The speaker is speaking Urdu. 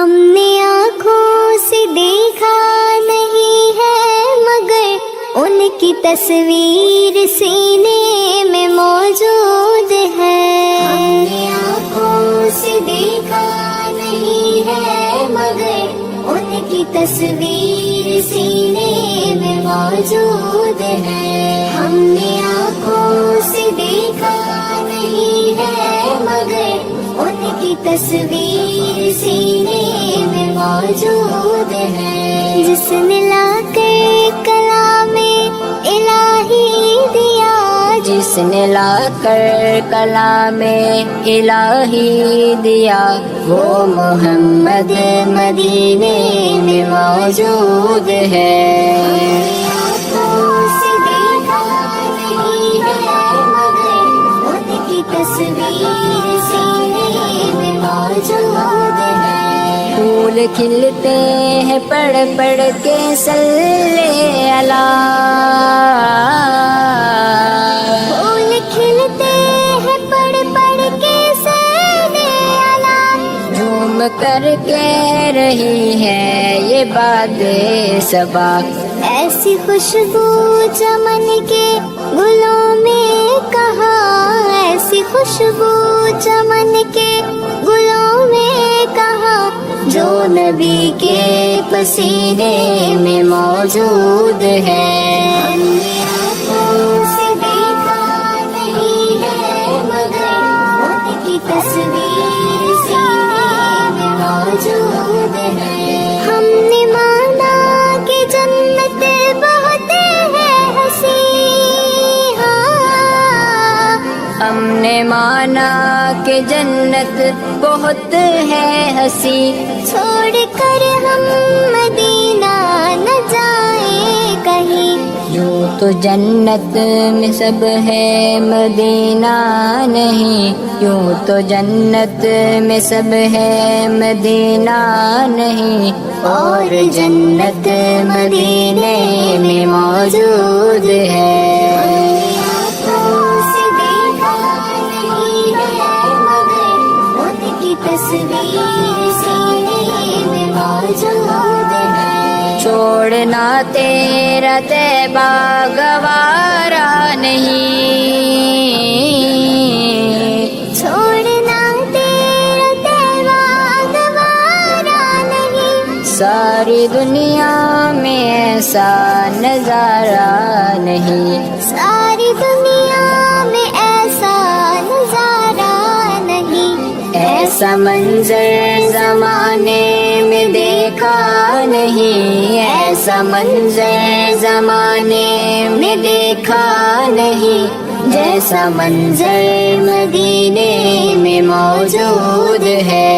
ہم نے آنکھوں سے دیکھا نہیں ہے مگر ان کی تصویر سینے میں موجود ہے. ہم نے آنکھوں سے دیکھا نہیں ہے مگر ان کی تصویر سینے میں موجود ہے. ہم نے آنکھوں سے دیکھا نہیں ہے مگر ان کی تصویر سینے میں موجود ہے. جس نے لا کر کلام الہی دیا، جس نے لا کر کلام الہی دیا، وہ محمد مدینے میں موجود ہے. آنکھوں سے دیکھا نہیں ہے مگر ان کی تصویر سینے میں موجود ہے. پھول کھلتے ہیں پڑھ پڑھ کے صلی اللہ، پھول کھلتے ہیں پڑھ پڑھ کے صلی اللہ. جھوم کر کہہ رہی ہے یہ بات صبا، ایسی خوشبو چمن کے گلوں میں کہاں، ایسی خوشبو چمن کے گلوں میں کہاں، جو نبی کے پسینے میں موجود ہے. ہم نے آنکھوں سے دیکھا نہیں ہے مگر ان کی تصویر سینے میں موجود ہے. ہم نے مانا کہ جنت بہت ہے حسین، ہاں ہم نے مانا کہ جنت بہت ہے ہنسی، چھوڑ کر ہم مدینہ نہ جائیں کہیں. یوں تو جنت میں سب ہے مدینہ نہیں، یوں تو جنت میں سب ہے مدینہ نہیں، اور جنت مدینے میں موجود ہے. آنکھوں سے دیکھا نہیں ہے مگر ان کی تصویر سینے میں موجود ہے. چھوڑنا تیرا طیبہ گوارا نہیں، چھوڑنا تیرا تیرا گوارا نہیں. ساری دنیا میں ایسا نظارہ نہیں، ساری دنیا میں ایسا نظارہ نہیں. ایسا منظر زمانے میں دیکھا نہیں، ایسا منظر زمانے میں دیکھا نہیں، جیسا منظر مدینے میں موجود ہے.